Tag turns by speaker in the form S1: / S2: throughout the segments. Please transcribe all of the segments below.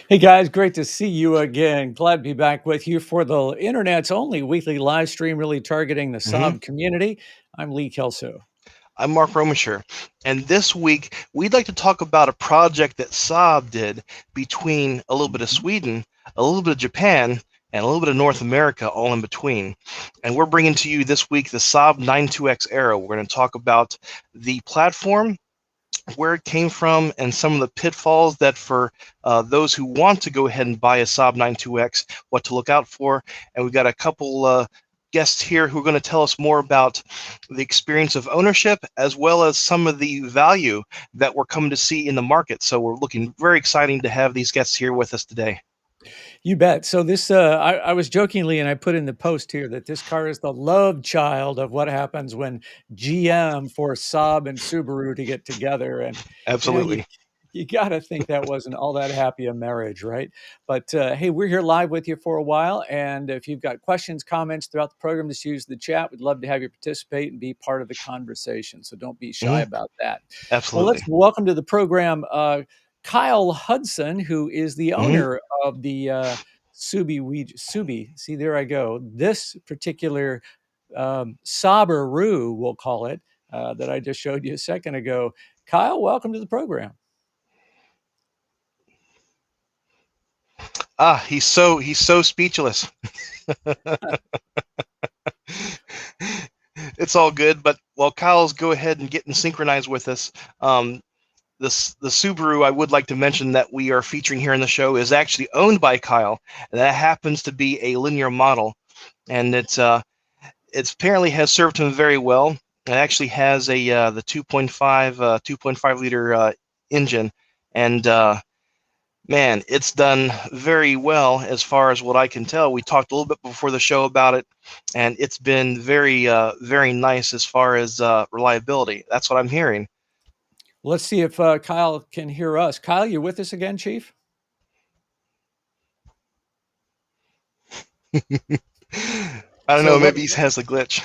S1: Hey guys, great to see you again. Glad to be back with you for the internet's only weekly live stream, really targeting the
S2: hmm
S1: SAAB community. I'm Lee Kelso.
S2: I'm Mark Romisher, and this week we'd like to talk about a project that SAAB did between a little bit of Sweden, a little bit of Japan, and a little bit of North America, all in between. And we're bringing to you this week the SAAB 92X Aero. We're going to talk about the platform, where it came from, and some of the pitfalls that for those who want to go ahead and buy a SAAB 92X, what to look out for. And we've got a couple guests here who are going to tell us more about the experience of ownership, as well as some of the value that we're coming to see in the market. So we're looking very exciting to have these guests here with us today.
S1: You bet. So this, I was jokingly, and I put in the post here that this car is the love child of what happens when GM forced SAAB and Subaru to get together. And you know, you
S2: Absolutely.
S1: you got to think that wasn't all that happy a marriage, right? But hey, we're here live with you for a while, and if you've got questions, comments throughout the program, just use the chat. We'd love to have you participate and be part of the conversation. So don't be shy
S2: hmm
S1: about that. Well, let's
S2: Absolutely.
S1: welcome to the program Kyle Hudson, who is the
S2: hmm
S1: owner of the Subi. See, there I go. This particular SAABARU, we'll call it, that I just showed you a second ago. Kyle, welcome to the program.
S2: He's so speechless. It's all good, but while Kyle's go ahead and getting synchronized with us, the Subaru I would like to mention that we are featuring here in the show is actually owned by Kyle, and that happens to be a linear model, and it's apparently has served him very well. It actually has a the 2.5 liter engine, and man, it's done very well as far as what I can tell. We talked a little bit before the show about it, and it's been very nice as far as reliability. That's what I'm hearing.
S1: Let's see if Kyle can hear us. Kyle, you with us again, Chief?
S2: I don't
S1: So
S2: know,
S1: what?
S2: maybe he has a glitch.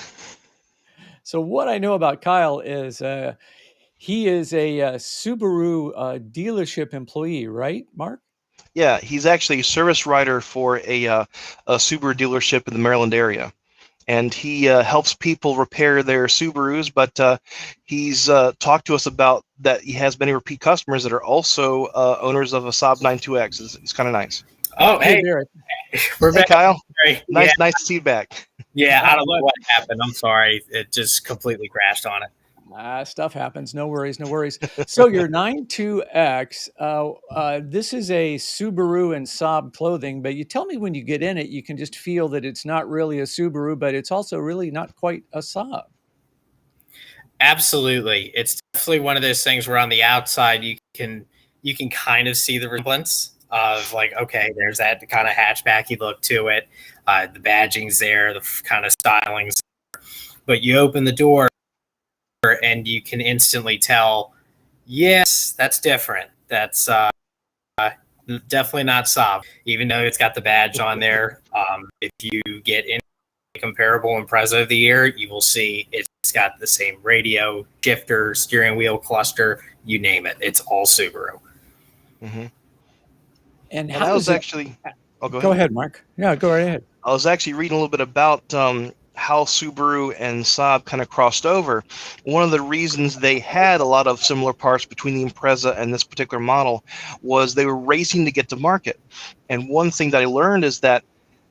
S1: So what I know about Kyle is he is a Subaru dealership employee, right, Mark?
S2: Yeah, he's actually a service writer for a Subaru dealership in the Maryland area, and he helps people repair their Subarus. But he's talked to us about that he has many repeat customers that are also owners of a Saab 92X. It's kind of nice.
S3: Oh,
S1: Hey
S3: hey,
S1: there.
S3: we're
S2: Hey,
S3: back.
S2: Kyle.
S3: Yeah,
S2: Nice to see you back.
S3: yeah. I don't know
S1: Look,
S3: what happened. I'm sorry. It just completely crashed on it.
S1: stuff happens. No worries, no worries. So your 92X, this is a Subaru and Saab clothing, but you tell me when you get in it, you can just feel that it's not really a Subaru, but it's also really not quite a Saab.
S3: Absolutely, it's definitely one of those things where on the outside you can kind of see the resemblance of like, okay, there's that kind of hatchbacky look to it. The badging's there, the kind of stylings, but you open the door and you can instantly tell, yes, that's different. That's definitely not Saab, even though it's got the badge on there. If you get in a comparable Impreza of the year, you will see it's got the same radio, shifter, steering wheel, cluster, you name it. It's all Subaru.
S2: hmm
S1: And
S2: And
S1: how
S2: I was
S1: does it?
S2: actually, I'll go
S1: Go
S2: ahead.
S1: ahead, Mark. Yeah, go right ahead.
S2: I was actually reading a little bit about how Subaru and Saab kind of crossed over. One of the reasons they had a lot of similar parts between the Impreza and this particular model was they were racing to get to market. And one thing that I learned is that,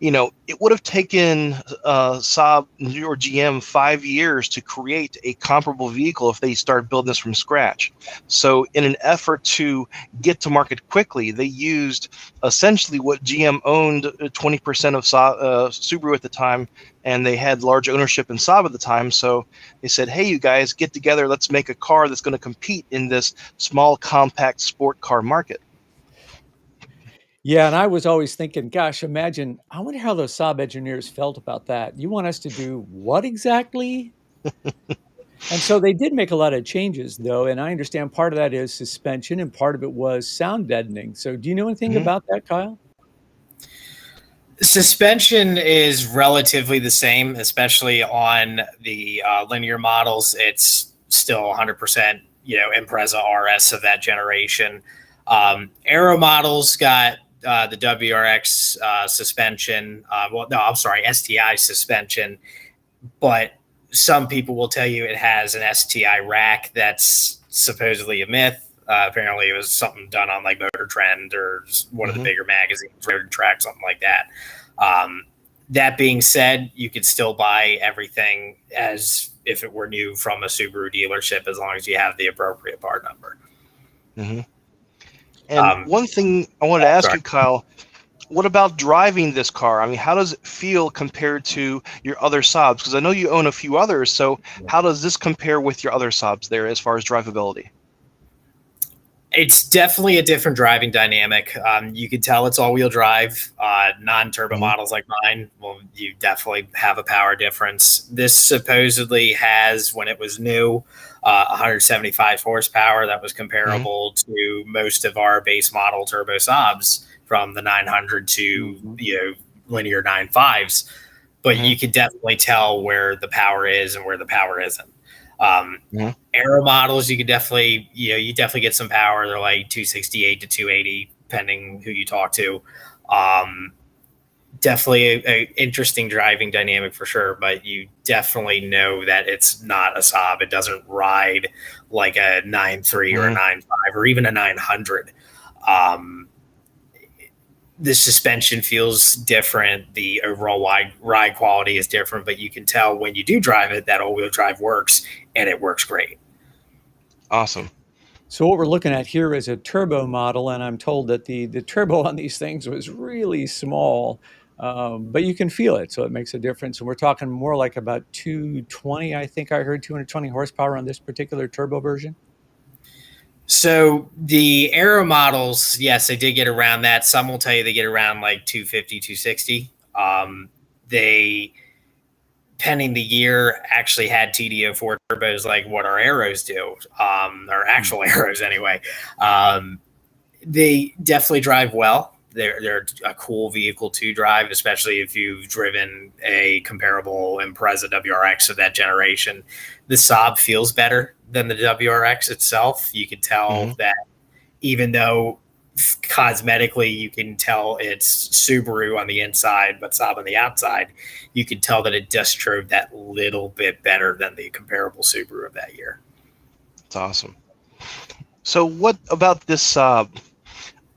S2: it would have taken Saab or GM 5 years to create a comparable vehicle if they started building this from scratch. So in an effort to get to market quickly, they used essentially what GM owned 20% of Subaru at the time, and they had large ownership in Saab at the time. So they said, hey, you guys, get together. Let's make a car that's going to compete in this small, compact sport car market.
S1: Yeah, and I was always thinking, gosh, imagine, I wonder how those Saab engineers felt about that. You want us to do what exactly? And so they did make a lot of changes, though, and I understand part of that is suspension and part of it was sound deadening. So do you know anything
S2: hmm
S1: about that, Kyle?
S3: Suspension is relatively the same, especially on the linear models. It's still 100%, Impreza RS of that generation. Aero models got the WRX suspension. Well, no, I'm sorry, STI suspension. But some people will tell you it has an STI rack. That's supposedly a myth. Apparently, it was something done on like Motor Trend or one of the bigger magazines, Road Track, something like that. That being said, you could still buy everything as if it were new from a Subaru dealership, as long as you have the appropriate part number.
S2: And one thing I wanted to ask you, Kyle, what about driving this car? I mean, how does it feel compared to your other Saabs? Because I know you own a few others, so how does this compare with your other Saabs there as far as drivability?
S3: It's definitely a different driving dynamic. You could tell it's all-wheel drive. Non-turbo models like mine, well, you definitely have a power difference. This supposedly has, when it was new, 175 horsepower. That was comparable to most of our base model turbo Saabs, from the 900 to linear 9.5s. But you can definitely tell where the power is and where the power isn't. Aero models, you definitely get some power. They're like 268 to 280, depending who you talk to. Definitely a interesting driving dynamic for sure, but you definitely know that it's not a Saab. It doesn't ride like a 9.3 or a 9.5 or even a 900. The suspension feels different. The overall ride quality is different, but you can tell when you do drive it that all-wheel drive works, and it works great.
S2: Awesome.
S1: So what we're looking at here is a turbo model, and I'm told that the turbo on these things was really small, but you can feel it, so it makes a difference. And we're talking more like about 220, I think I heard 220 horsepower on this particular turbo version.
S3: So the Aero models, yes, they did get around that. Some will tell you they get around like 250, 260. They, pending the year, actually had TD04 turbos like what our Aeros do, or actual Aeros anyway. They definitely drive well. They're a cool vehicle to drive, especially if you've driven a comparable Impreza WRX of that generation. The Saab feels better than the WRX itself. You can tell that even though cosmetically you can tell it's Subaru on the inside but Saab on the outside, you can tell that it just drove that little bit better than the comparable Subaru of that year.
S2: That's awesome. So what about this Saab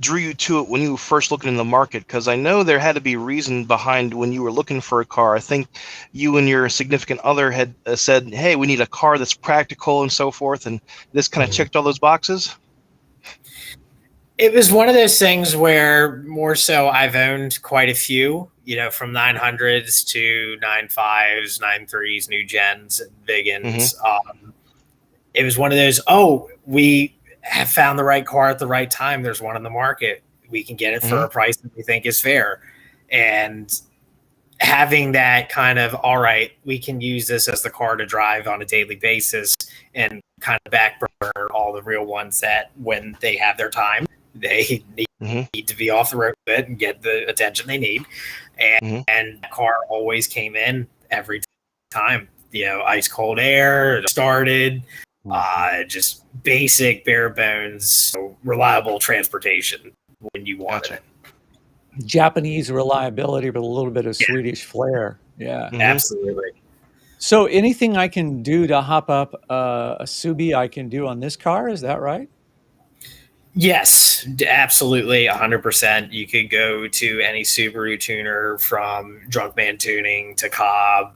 S2: drew you to it when you were first looking in the market? Because I know there had to be reason behind when you were looking for a car. I think you and your significant other had said, hey, we need a car that's practical and so forth, and this kind of checked all those boxes.
S3: It was one of those things where more so I've owned quite a few, from 900s to 9.5s, 9.3s, new gens, Viggens. It was one of those, we have found the right car at the right time. There's one in the market. We can get it for a price that we think is fair. And having that kind of, all right, we can use this as the car to drive on a daily basis, and kind of backburner all the real ones that when they have their time, they need to be off the road a bit and get the attention they need. And the car always came in every time, ice cold air, started, just basic bare bones, reliable transportation when you want it.
S1: Japanese reliability with a little bit of Swedish flair. Yeah,
S3: absolutely.
S1: So anything I can do to hop up a Subi, I can do on this car. Is that right?
S3: Yes, absolutely, 100%. You could go to any Subaru tuner, from Drunkman Tuning to Cobb.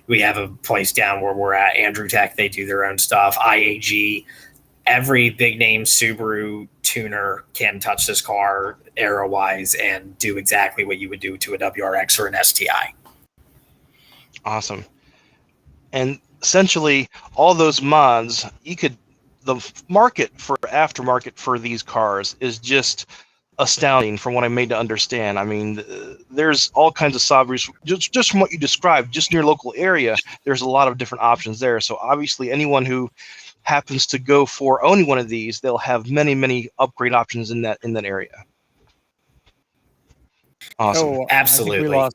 S3: We have a place down where we're at, Andrew Tech. They do their own stuff. IAG. Every big name Subaru tuner can touch this car aero-wise and do exactly what you would do to a WRX or an STI.
S2: Awesome. And essentially, all those mods, the market for aftermarket for these cars is just astounding from what I'm made to understand. I mean, there's all kinds of Saabs, just from what you described, just in your local area, there's a lot of different options there. So obviously anyone who happens to go for owning one of these, they'll have many upgrade options in that area. Awesome.
S3: Oh, absolutely.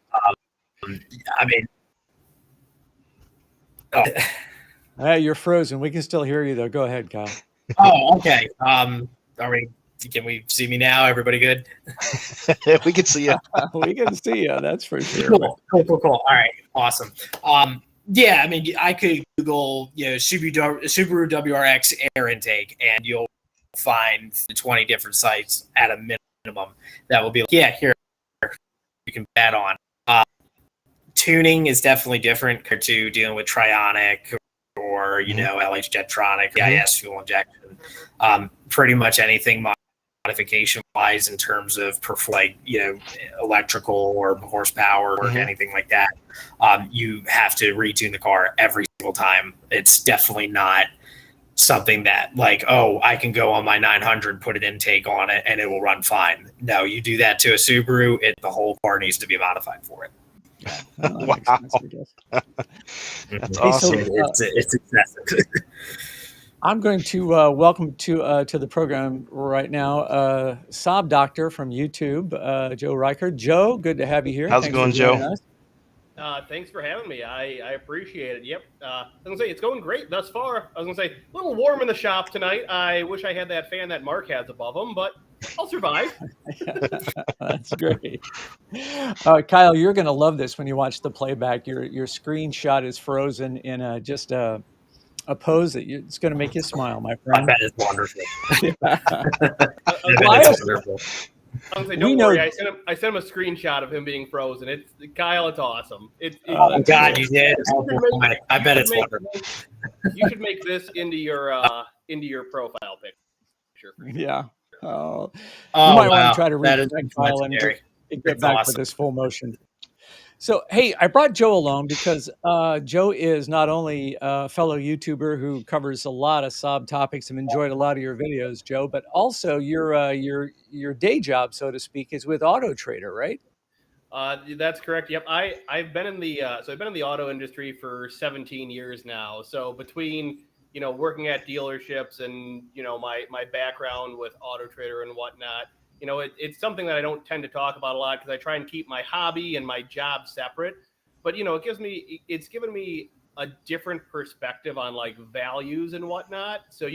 S1: You're frozen. We can still hear you though. Go ahead, Kyle.
S3: Oh, okay. Are we Can we see me now? Everybody good?
S2: We can see you.
S1: We can see you. That's for sure.
S3: Cool. All right, awesome. Yeah, I mean, I could Google, Subaru WRX air intake, and you'll find 20 different sites at a minimum that will be like, yeah, here you can bet on. Tuning is definitely different compared to dealing with Trionic or LH Jetronic, EIS fuel injection. Pretty much anything modification wise in terms of electrical or horsepower or anything like that, you have to retune the car every single time. It's definitely not something that I can go on my 900, put an intake on it, and it will run fine. No, you do that to a Subaru, the whole car needs to be modified for it.
S2: Wow. That's awesome.
S3: It's excessive.
S1: I'm going to welcome to the program right now Saab Doctor from YouTube, Joe Reichard. Joe, good to have you here.
S2: How's it going, Joe?
S4: Thanks for having me. I appreciate it. Yep. I was going to say, it's going great thus far. I was going to say, a little warm in the shop tonight. I wish I had that fan that Mark has above him, but I'll survive.
S1: That's great. Kyle, you're going to love this when you watch the playback. Your screenshot is frozen in a pose that it's going to make you smile, my friend.
S3: That is wonderful.
S4: Wonderful. Don't worry. I sent him a screenshot of him being frozen. It's Kyle. It's awesome.
S3: God, you did. I bet it's wonderful.
S4: You should make this into your profile picture.
S1: Yeah. You might want to try to read Kyle and get back
S3: awesome.
S1: to this full motion. So, hey, I brought Joe along because Joe is not only a fellow YouTuber who covers a lot of Saab topics and enjoyed a lot of your videos, Joe, but also your day job, so to speak, is with Auto Trader, right?
S4: That's correct. Yep. I've been in the auto industry for 17 years now. So between working at dealerships and my background with Auto Trader and whatnot. It's something that I don't tend to talk about a lot because I try and keep my hobby and my job separate. But, it's given me a different perspective on values and whatnot. So,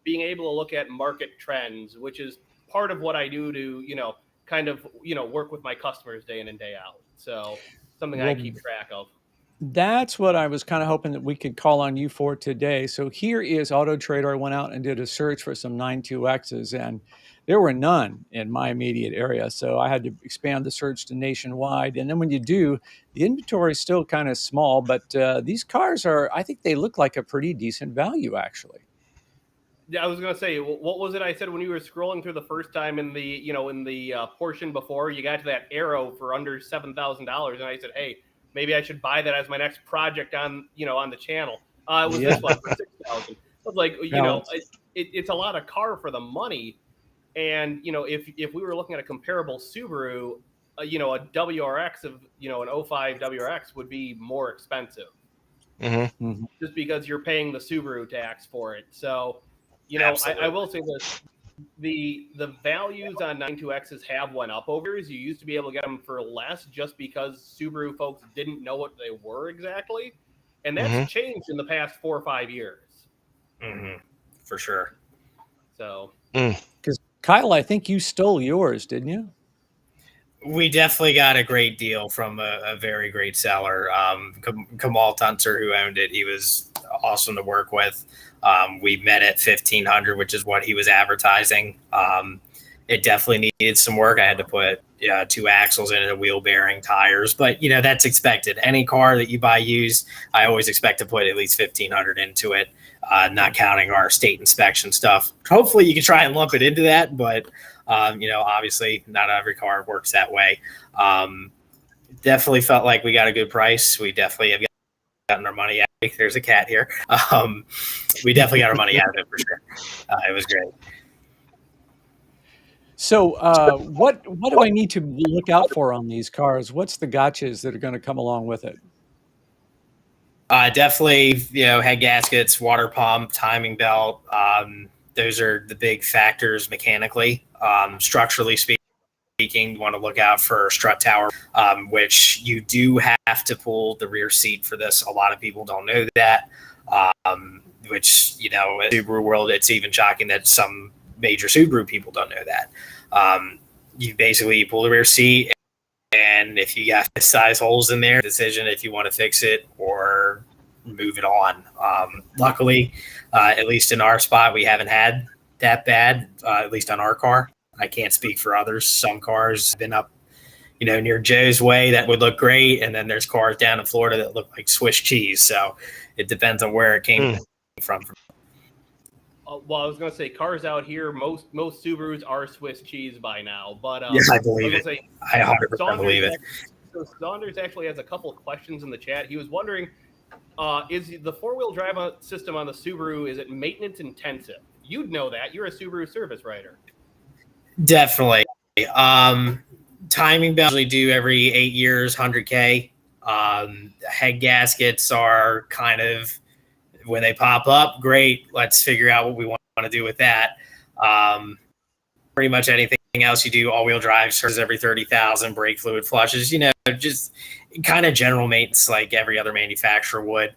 S4: being able to look at market trends, which is part of what I do to, work with my customers day in and day out. So something I keep track of.
S1: That's what I was kind of hoping that we could call on you for today. So here is Auto Trader. I went out and did a search for some 92Xs, and there were none in my immediate area. So I had to expand the search to nationwide. And then when you do, the inventory is still kind of small, but these cars I think they look like a pretty decent value, actually.
S4: Yeah, I was going to say, what was it I said when you were scrolling through the first time in the portion before you got to that Aero for under $7,000, and I said, hey, maybe I should buy that as my next project on the channel. It was this one for $6,000. I was like, it's a lot of car for the money. And, if we were looking at a comparable Subaru, a WRX of, an 05 WRX would be more expensive.
S2: Mm-hmm.
S4: Just because you're paying the Subaru tax for it. So, I will say this. The values on 92Xs have went up over years. You used to be able to get them for less just because Subaru folks didn't know what they were exactly. And that's changed in the past 4 or 5 years.
S3: Mm-hmm. For sure.
S4: So.
S1: Because Kyle, I think you stole yours, didn't you?
S3: We definitely got a great deal from a very great seller. Kamal Tunser, who owned it, he was awesome to work with. We met at 1,500, which is what he was advertising. It definitely needed some work. I had to put 2 axles in it, a wheel bearing, tires, but that's expected. Any car that you buy used, I always expect to put at least 1,500 into it, not counting our state inspection stuff. Hopefully you can try and lump it into that, but obviously not every car works that way. Definitely felt like we got a good price. We definitely have gotten our money out. There's a cat here. We definitely got our money out of it for sure. It was great.
S1: So what do I need to look out for on these cars? What's the gotchas that are going to come along with it?
S3: Definitely, head gaskets, water pump, timing belt. Those are the big factors mechanically. Structurally speaking, you want to look out for strut tower, which you do have to pull the rear seat for this. A lot of people don't know that, which, in the Subaru world, it's even shocking that some major Subaru people don't know that. You pull the rear seat, and if you got size holes in there, decision if you want to fix it or move it on. Luckily, at least in our spot, we haven't had that bad, at least on our car. I can't speak for others. Some cars have been up, near Joe's Way that would look great, and then there's cars down in Florida that look like Swiss cheese. So it depends on where it came from.
S4: Well, I was going to say cars out here, most Subarus are Swiss cheese by now, but
S3: yeah, I believe it. I 100% believe it.
S4: So Saunders actually has a couple of questions in the chat. He was wondering, is the four-wheel drive system on the Subaru, is it maintenance intensive? You'd know that. You're a Subaru service writer.
S3: Definitely. Timing belts usually do every 8 years, 100K. Head gaskets are kind of, when they pop up, great. Let's figure out what we want to do with that. Pretty much anything else you do, all-wheel drive services every 30,000, brake fluid flushes, just kind of general maintenance like every other manufacturer would.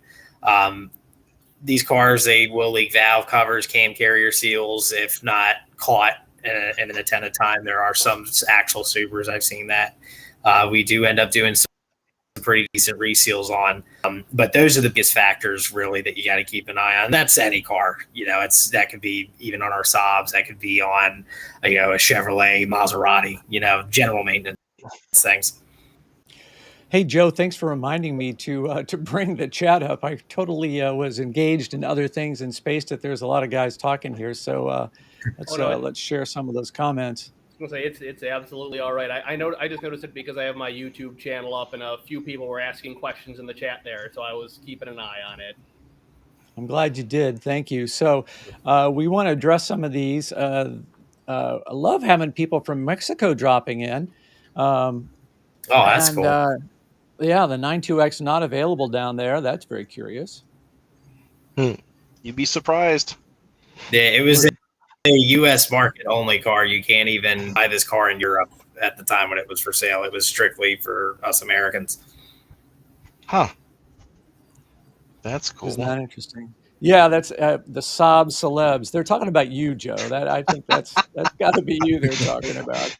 S3: These cars, they will leak valve covers, cam carrier seals, if not caught in an attentive time. There are some actual Subarus I've seen that we do end up doing some pretty decent reseals on. But those are the biggest factors really that you got to keep an eye on. That's any car, that could be even on our Saabs, that could be on, a Chevrolet, Maserati, general maintenance things.
S1: Hey, Joe, thanks for reminding me to bring the chat up. I totally was engaged in other things and spaced it. There's a lot of guys talking here. So let's share some of those comments.
S4: I was going to say it's absolutely all right. I just noticed it because I have my YouTube channel up, and a few people were asking questions in the chat there, so I was keeping an eye on it.
S1: I'm glad you did. Thank you. So we want to address some of these. I love having people from Mexico dropping in.
S3: That's cool.
S1: Yeah, the 92X not available down there. That's very curious.
S2: You'd be surprised.
S3: Yeah, it was a U.S. market only car. You can't even buy this car in Europe at the time when it was for sale. It was strictly for us Americans.
S2: Huh. That's cool.
S1: Isn't that interesting? Yeah, that's the SAAB celebs. They're talking about you, Joe. I think that's got to be you they're talking about.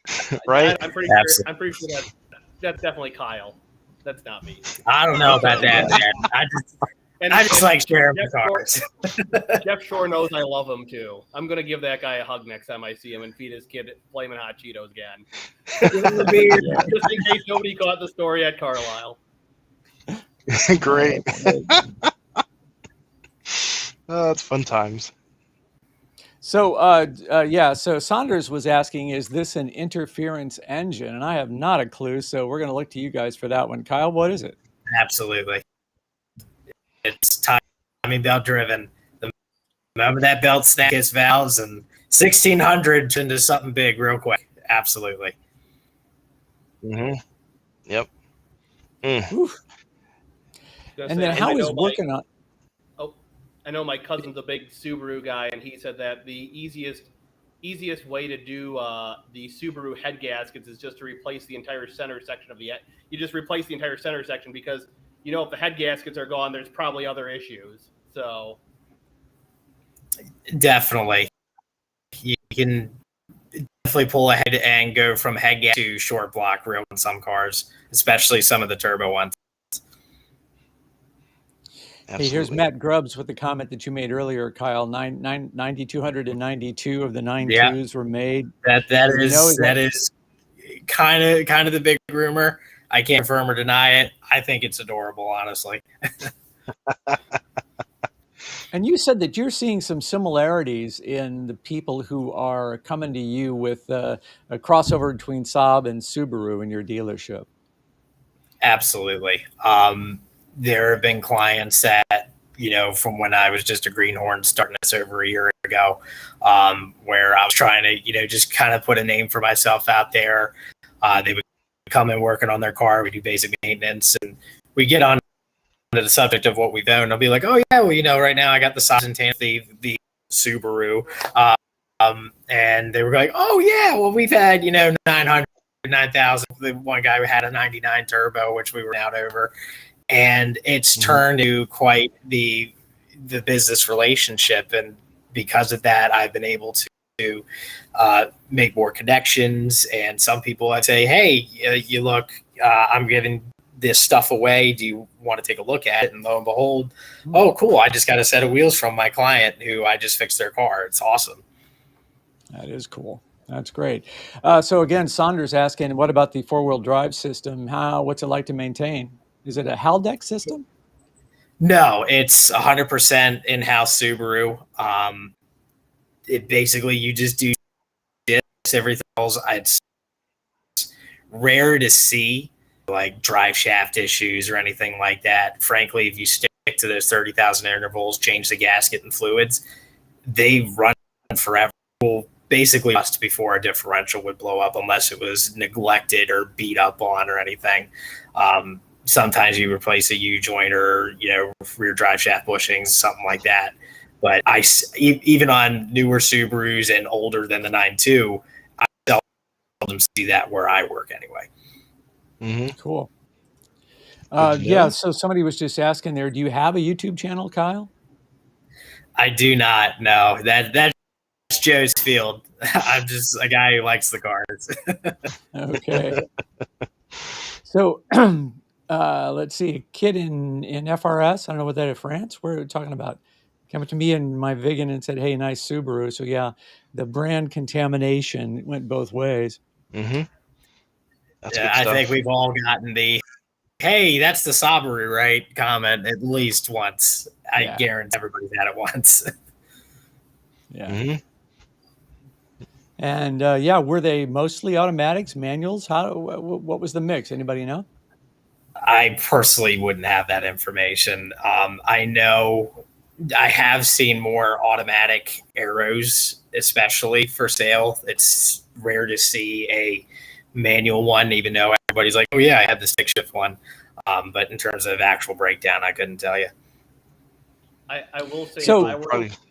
S2: Right?
S4: I'm pretty sure that's definitely Kyle. That's not me.
S3: I don't know about that, man. I just like sharing cars.
S4: Jeff Shore knows I love him too. I'm gonna give that guy a hug next time I see him and feed his kid flaming hot Cheetos again. Just in case nobody caught the story at Carlisle.
S2: Great. Oh, it's fun times.
S1: So, so Saunders was asking, is this an interference engine? And I have not a clue, so we're going to look to you guys for that one. Kyle, what is it?
S3: Absolutely. It's timing belt driven. The moment that belt snaps its valves and 1600 into something big real quick. Absolutely.
S2: Mm-hmm. Yep.
S1: And then how is working on...
S4: I know my cousin's a big Subaru guy, and he said that the easiest way to do the Subaru head gaskets is just to replace the entire center section of the head. You just replace the entire center section because, if the head gaskets are gone, there's probably other issues. So
S3: definitely. You can definitely pull ahead and go from head gasket to short block real in some cars, especially some of the turbo ones.
S2: Absolutely.
S1: Hey, here's Matt Grubbs with the comment that you made earlier, Kyle. 9,292 of the 92s were made.
S3: That is kind of the big rumor. I can't confirm or deny it. I think it's adorable, honestly.
S1: And you said that you're seeing some similarities in the people who are coming to you with a crossover between Saab and Subaru in your dealership.
S3: Absolutely. There have been clients that, from when I was just a greenhorn starting this over a year ago, where I was trying to, just kind of put a name for myself out there. They would come in working on their car. We do basic maintenance, and we get on to the subject of what we've owned. I'll be like, oh yeah, well, right now I got the the Subaru. And they were like, oh yeah, well, we've had, 900, 9,000. The one guy who had a 99 turbo, which we were out over. And it's turned to quite the business relationship. And because of that, I've been able to to make more connections. And some people I'd say, hey, you look, I'm giving this stuff away. Do you want to take a look at it? And lo and behold, oh, cool. I just got a set of wheels from my client who I just fixed their car. It's awesome.
S1: That is cool. That's great. So again, Saunders asking, what about the four-wheel drive system? What's it like to maintain? Is it a Haldex system?
S3: No, it's 100% in-house Subaru. It basically, you just do this, everything else. It's rare to see like drive shaft issues or anything like that. Frankly, if you stick to those 30,000 intervals, change the gasket and fluids, they run forever. Well, basically just before a differential would blow up unless it was neglected or beat up on or anything. Sometimes you replace a U-joint or, rear drive shaft bushings, something like that. But even on newer Subarus and older than the 9.2, I seldom see that where I work anyway.
S2: Mm-hmm.
S1: Cool. Yeah, so somebody was just asking there, do you have a YouTube channel, Kyle?
S3: I do not. No, that's Joe's field. I'm just a guy who likes the cars.
S1: Okay. So let's see, a kid in FRS, I don't know what that is, France, we're talking about, came up to me in my Viggen and said, hey, nice Subaru. So yeah, the brand contamination went both ways.
S2: Mm-hmm. That's
S3: Yeah,
S2: good stuff.
S3: I think we've all gotten the, hey, that's the SAABARU, right? Comment at least once. I guarantee everybody's had it once.
S1: Yeah.
S2: Mm-hmm.
S1: And were they mostly automatics, manuals? What was the mix? Anybody know?
S3: I personally wouldn't have that information. I know I have seen more automatic Aeros, especially for sale. It's rare to see a manual one, even though everybody's like, oh yeah, I have the stick shift one. But in terms of actual breakdown, I couldn't tell you.
S4: I will say,
S1: So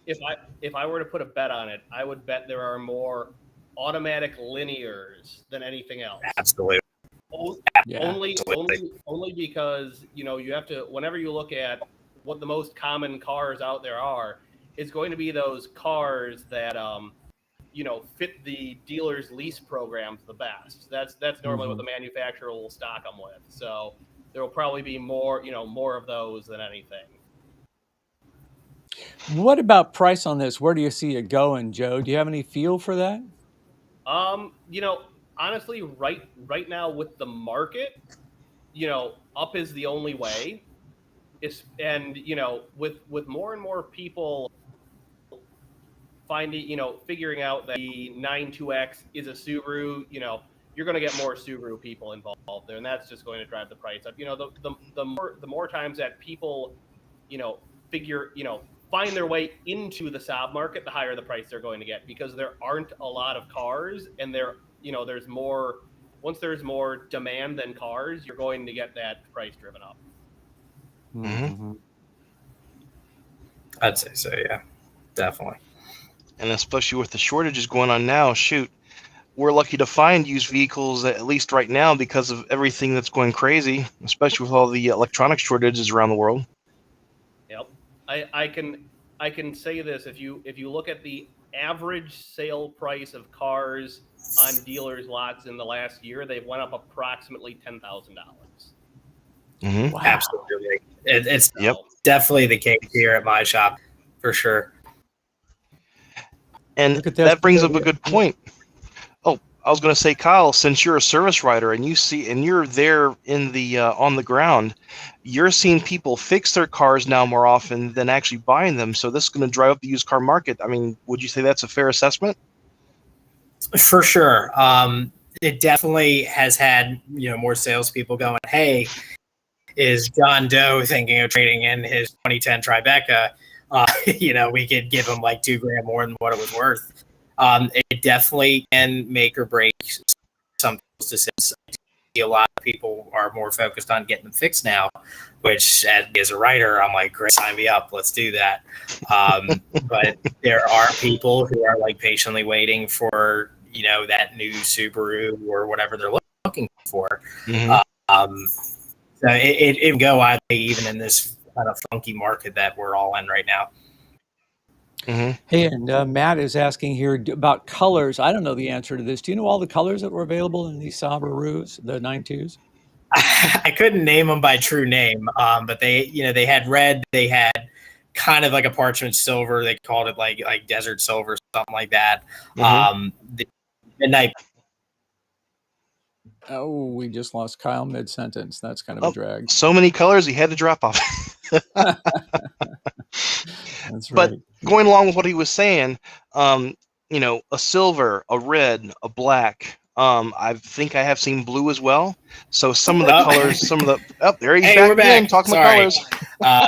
S4: if I were to put a bet on it, I would bet there are more automatic linears than anything else.
S3: Absolutely.
S4: Only because you have to, whenever you look at what the most common cars out there are, it's going to be those cars that fit the dealer's lease programs the best. That's normally what the manufacturer will stock them with. So there will probably be more of those than anything.
S1: What about price on this? Where do you see it going, Joe? Do you have any feel for that?
S4: Honestly, right now with the market, up is the only way. With more and more people figuring out that the 9.2X is a Subaru, you're going to get more Subaru people involved there, and that's just going to drive the price up. The more times that people, find their way into the SAAB market, the higher the price they're going to get, because there aren't a lot of cars, and there's more. Once there's more demand than cars, you're going to get that price driven up.
S2: Mm-hmm.
S3: I'd say so, yeah, definitely.
S2: And especially with the shortages going on now, shoot, we're lucky to find used vehicles at least right now because of everything that's going crazy, especially with all the electronic shortages around the world.
S4: Yep, I can say this: if you look at the average sale price of cars on dealers' lots in the last year, they've went up approximately $10,000.
S2: Mm-hmm.
S3: Wow. Absolutely, it's definitely the case here at my shop for sure.
S2: And that brings up a good point. Oh, I was going to say, Kyle, since you're a service writer and you're there in the on the ground, you're seeing people fix their cars now more often than actually buying them. So this is going to drive up the used car market. I mean, would you say that's a fair assessment?
S3: For sure. It definitely has had more salespeople going, hey, is John Doe thinking of trading in his 2010 Tribeca? We could give him like $2,000 more than what it was worth. It definitely can make or break some people's decisions. A lot of people are more focused on getting them fixed now, which as a writer, I'm like, great, sign me up. Let's do that. But there are people who are like patiently waiting for, that new Subaru or whatever they're looking for.
S2: Mm-hmm.
S3: So it can go either even in this kind of funky market that we're all in right now.
S1: Hey, and Matt is asking here about colors. I don't know the answer to this. Do you know all the colors that were available in these SAABARUs, the 92s?
S3: I couldn't name them by true name, but they had red, they had kind of like a parchment silver. They called it like desert silver, something like that. The midnight.
S1: Oh, we just lost Kyle mid-sentence. That's kind of a drag.
S2: So many colors, he had to drop off.
S1: That's right.
S2: But going along with what he was saying, you know, a silver, a red, a black. I think I have seen blue as well. So some of the colors, some of the there he's back again, talking about colors.
S3: I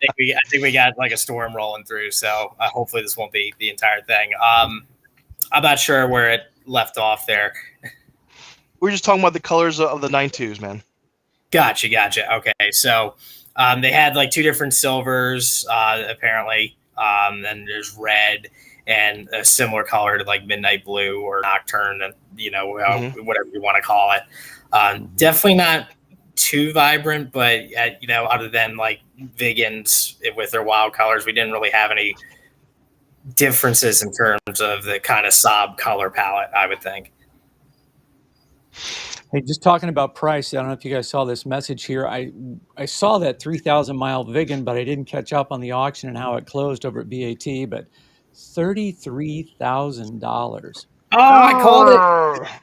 S3: think we got like a storm rolling through, so hopefully this won't be the entire thing. I'm not sure where it left off there.
S2: We're just talking about the colors of the 92s, man.
S3: Gotcha. Okay, so they had like two different silvers, apparently. Then there's red and a similar color to like midnight blue or nocturne, and whatever you want to call it. Definitely not too vibrant, but other than like Viggens with their wild colors, we didn't really have any differences in terms of the kind of Saab color palette, I would think.
S1: Hey, just talking about price, I don't know if you guys saw this message here. I saw that 3,000-mile Viggen, but I didn't catch up on the auction and how it closed over at BAT, but $33,000.
S3: Oh, I called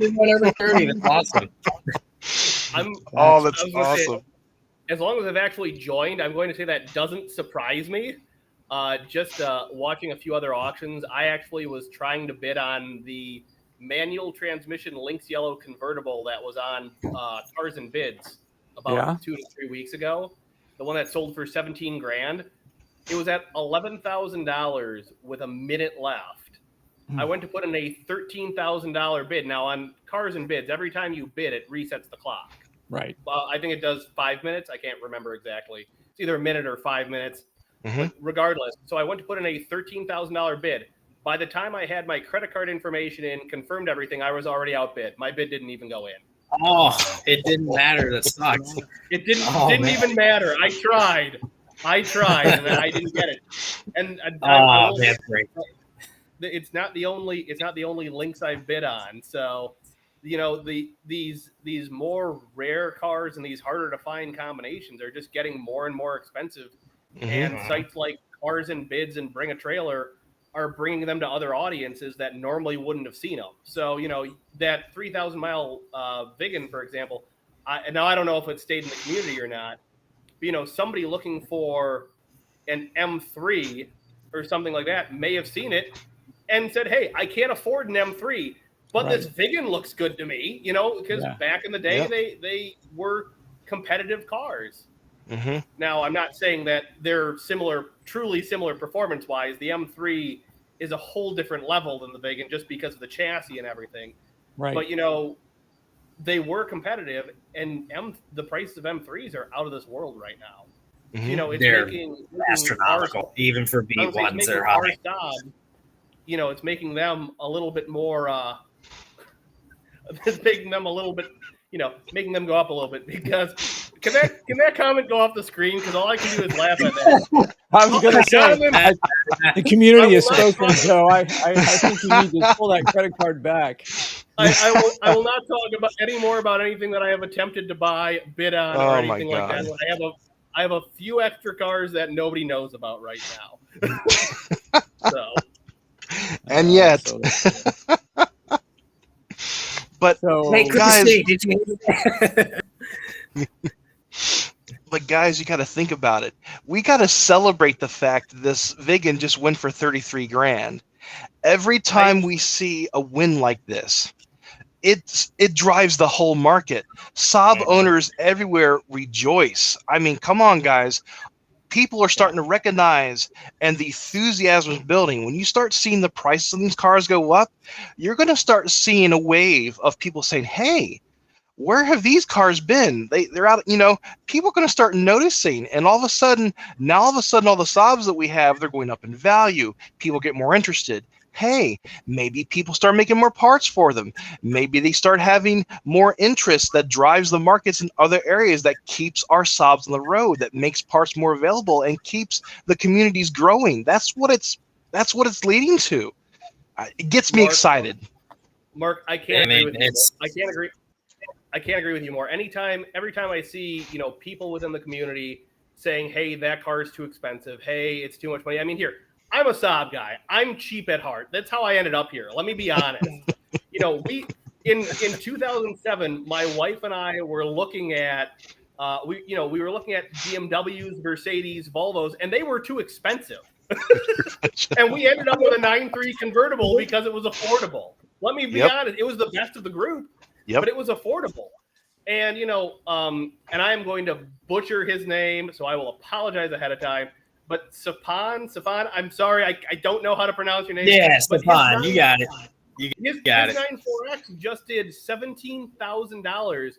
S3: it. Whatever, 30. That's awesome.
S2: That's awesome.
S4: As long as I've actually joined, I'm going to say that doesn't surprise me. Just watching a few other auctions, I actually was trying to bid on the manual transmission Lynx Yellow convertible that was on Cars and Bids about 2 to 3 weeks ago. The one that sold for $17,000. It was at $11,000 with a minute left. I went to put in a $13,000 bid. Now on Cars and Bids, every time you bid, it resets the clock.
S1: Right.
S4: I think it does 5 minutes. I can't remember exactly. It's either a minute or 5 minutes. But regardless, so I went to put in a $13,000 bid. By the time I had my credit card information in, confirmed everything, I was already outbid. My bid didn't even go in.
S3: Oh, it didn't matter. That sucks.
S4: It didn't even matter. I tried, and then I didn't get it. And
S3: that's great.
S4: It's not the only links I've bid on. So, these more rare cars and these harder to find combinations are just getting more and more expensive. And sites like Cars and Bids and Bring a Trailer are bringing them to other audiences that normally wouldn't have seen them. So, that 3,000-mile Viggen, for example, I don't know if it stayed in the community or not, but, somebody looking for an M3 or something like that may have seen it and said, hey, I can't afford an M3, but this Viggen looks good to me, because back in the day, they were competitive cars. Now, I'm not saying that they're truly similar performance-wise. The M3 is a whole different level than the Viggen just because of the chassis and everything. Right. But, they were competitive, and the prices of M3s are out of this world right now. They're making
S3: astronomical, even for B1s. They're high.
S4: It's making them a little bit more. It's making them a little bit, making them go up a little bit because. Can that comment go off the screen? Because all I can do is laugh at that.
S1: I was going to say, the community has spoken, so I think you need to pull that credit card back.
S4: I will not talk about anymore about anything that I have attempted to buy, bid on, or anything like that. I have a few extra cars that nobody knows about right now. So,
S2: and yet, but
S3: hey,
S2: guys,
S3: did you?
S2: But guys, you got to think about it. We got to celebrate the fact that this Viggen just went for $33,000. Every time we see a win like this, it drives the whole market. Saab owners everywhere rejoice. I mean, come on, guys. People are starting to recognize, and the enthusiasm is building. When you start seeing the prices of these cars go up, you're going to start seeing a wave of people saying, hey, where have these cars been? They're out, people are going to start noticing. And all of a sudden, all the Saabs that we have, they're going up in value. People get more interested. Hey, maybe people start making more parts for them. Maybe they start having more interest that drives the markets in other areas, that keeps our Saabs on the road, that makes parts more available and keeps the communities growing. That's what it's That's what it's leading to. It gets me excited.
S4: Mark, I can't agree with you.
S3: it's-
S4: I can't agree with you more. Every time I see, people within the community saying, "Hey, that car is too expensive. Hey, it's too much money." I mean, here, I'm a Saab guy. I'm cheap at heart. That's how I ended up here. Let me be honest. We in 2007, my wife and I were looking at we were looking at BMWs, Mercedes, Volvos, and they were too expensive. And we ended up with a 9.3 convertible because it was affordable. Let me be honest, it was the best of the group, but it was affordable. And and I am going to butcher his name, so I will apologize ahead of time. But Safan, I'm sorry, I don't know how to pronounce your name.
S3: Yeah, Safan, you got it.
S4: His 94X just did $17,000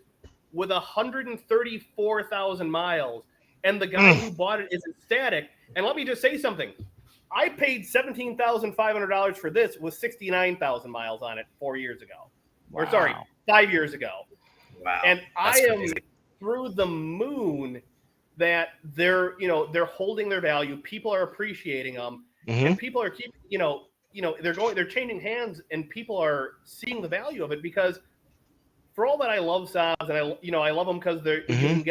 S4: with 134,000 miles, and the guy who bought it is ecstatic. And let me just say something. I paid $17,500 for this with 69,000 miles on it 4 years ago. Wow. Or sorry, 5 years ago.
S3: Wow.
S4: And I am through the moon that they're holding their value. People are appreciating them, and people are keeping, they're changing hands, and people are seeing the value of it, because for all that I love Saabs, and I love them because you can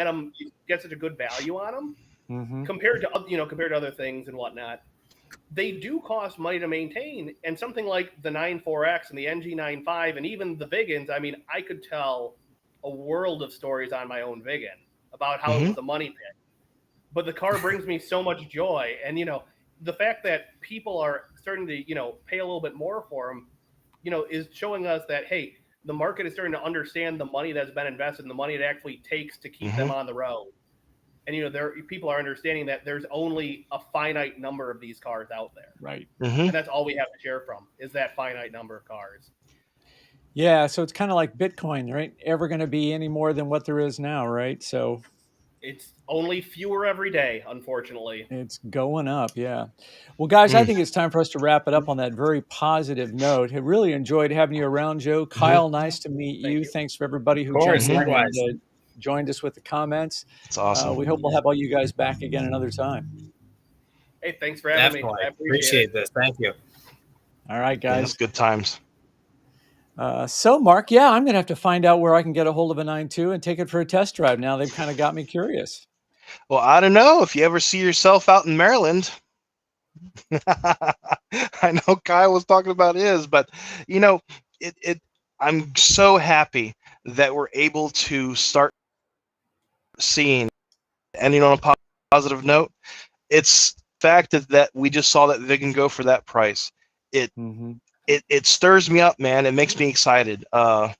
S4: get such a good value on them compared to other things and whatnot. They do cost money to maintain, and something like the 94X and the NG95 and even the Viggens. I mean, I could tell a world of stories on my own Viggen about how it was a money pit, but the car brings me so much joy. And the fact that people are starting to pay a little bit more for them, is showing us that, hey, the market is starting to understand the money that's been invested and the money it actually takes to keep them on the road. And people are understanding that there's only a finite number of these cars out there,
S1: right?
S4: And that's all we have to share from is that finite number of cars.
S1: Yeah, so it's kind of like Bitcoin, right? Ever going to be any more than what there is now, right? So
S4: it's only fewer every day, unfortunately.
S1: It's going up, yeah. Well, guys, I think it's time for us to wrap it up on that very positive note. I really enjoyed having you around, Joe. Kyle, nice to meet you. Thanks for everybody who joined us with the comments.
S2: It's awesome.
S1: We hope we'll have all you guys back again another time.
S4: Hey, thanks for having me. I appreciate
S3: this. Thank you.
S1: All right, guys.
S2: That's good times.
S1: So, Mark, I'm going to have to find out where I can get a hold of a 9.2 and take it for a test drive. Now they've kind of got me curious.
S2: Well, I don't know if you ever see yourself out in Maryland. I know Kyle was talking about his, but I'm so happy that we're able to start seeing, ending on a positive note. It's the fact that we just saw that Viggen go for that price. It stirs me up, man. It makes me excited, and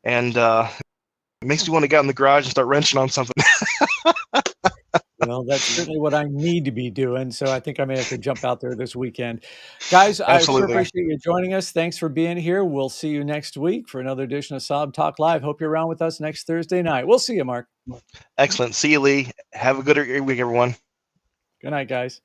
S2: it makes me want to get in the garage and start wrenching on something.
S1: Well, that's certainly what I need to be doing. So I think I may have to jump out there this weekend. Guys, I sure appreciate you joining us. Thanks for being here. We'll see you next week for another edition of Saab Talk Live. Hope you're around with us next Thursday night. We'll see you, Mark.
S2: Excellent. See you, Lee. Have a good week, everyone.
S1: Good night, guys.